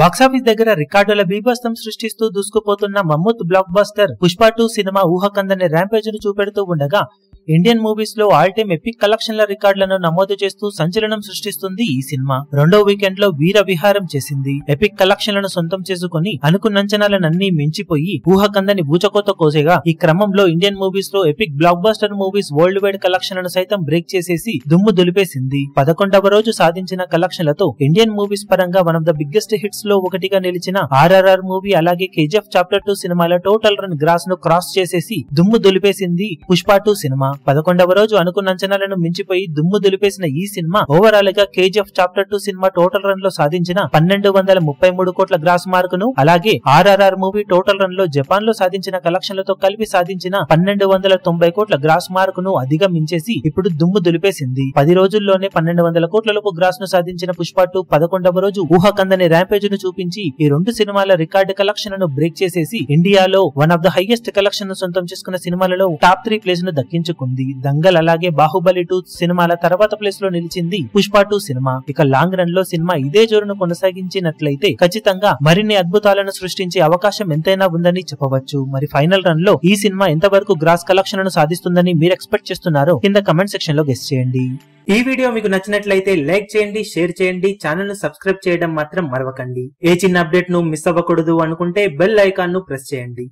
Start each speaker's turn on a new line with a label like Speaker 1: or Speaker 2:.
Speaker 1: Box office దగ్గర రికార్డుల బీభత్సం సృష్టిస్తూ దూసుకుపోతున్న mammoth blockbuster Pushpa 2 cinema ఊహకందని ర్యాంపేజ్ ను చూపెడుతూ ఉండగా ఇండియన్ మూవీస్ లో ఆల్ టైమ్ ఎపిక్ కలెక్షన్ల రికార్డులను నమోదు చేస్తూ సంచలనం సృష్టిస్తుంది ఈ సినిమా. రెండో వీకెండ్ లో వీర విహారం చేసింది. ఎపిక్ కలెక్షన్లను సొంతం చేసుకుని అనుకున్నంచనాలనన్నీ మించిపోయి ఊహకందని బూచకోత కోసేగా ఈ క్రమంలో ఇండియన్ మూవీస్ లో epic blockbuster movies worldwide కలెక్షన్లను సైతం బ్రేక్ చేసేసి దుమ్ము దులిపేసింది. 11వ రోజు సాధించిన కలెక్షన్లతో ఇండియన్ మూవీస్ పరంగా one of the biggest hits లో ఒకటిగా నిలిచిన RRR మూవీ అలాగే KGF చాప్టర్ 2 సినిమాల టోటల్ రన్ గ్రాస్ ను క్రాస్ చేసేసి దుమ్ము దులిపేసింది పుష్ప 2 సినిమా. 11వ రోజు అనుకున్న అంచనాలను మించిపోయి దుమ్ము దులిపేసిన ఈ సినిమా ఓవరాల్ గా KGF chapter 2 cinema total run లో సాధించిన 1233 కోట్ల గ్రాస్ మార్క్ ను అలాగే RRR మూవీ టోటల్ రన్ లో జపాన్ లో సాధించిన కలెక్షన్లతో కలిపి సాధించిన 1290 కోట్ల గ్రాస్ మార్క్ ను అధిగమించేసి ఇప్పుడు దుమ్ము దులిపేసింది. 10 రోజుల్లోనే 1200 కోట్లలోపు గ్రాస్ ను సాధించిన పుష్ప 2 11వ రోజు ఊహకందని ర్యాంపేజ్ ను చూపించి ఈ రెండు సినిమాల రికార్డు కలెక్షన్ ను బ్రేక్ చేసేసి ఇండియాలో one of the highest collection ను సొంతం చేసుకున్న సినిమాలలో టాప్ 3 ప్లేస్ ను దక్కించుకుంది. దంగల్ అలాగే బాహుబలి 2 సినిమాల తర్వాత ప్లేస్ లో నిలిచింది పుష్ప 2 సినిమా. ఇక లాంగ్ రన్ లో సినిమా ఇదే జోరును కొనసాగించినట్లయితే ఖచ్చితంగా మరిన్ని అద్భుతాలను సృష్టించే అవకాశం ఎంతైనా ఉందని చెప్పవచ్చు. మరి ఫైనల్ రన్ లో ఈ సినిమా ఎంతవరకు గ్రాస్ కలెక్షన్ ను సాధిస్తుందని మీరు ఎక్స్పెక్ట్ చేస్తున్నారో కింద కమెంట్ సెక్షన్ లో గెస్ చేయండి. ఈ వీడియో మీకు నచ్చినట్లయితే లైక్ చేయండి, షేర్ చేయండి, ఛానల్ ను సబ్స్క్రైబ్ చేయడం మాత్రం మరవకండి. ఏ చిన్న అప్డేట్ ను మిస్ అవ్వకూడదు అనుకుంటే బెల్ ఐకాన్ ను ప్రెస్ చేయండి.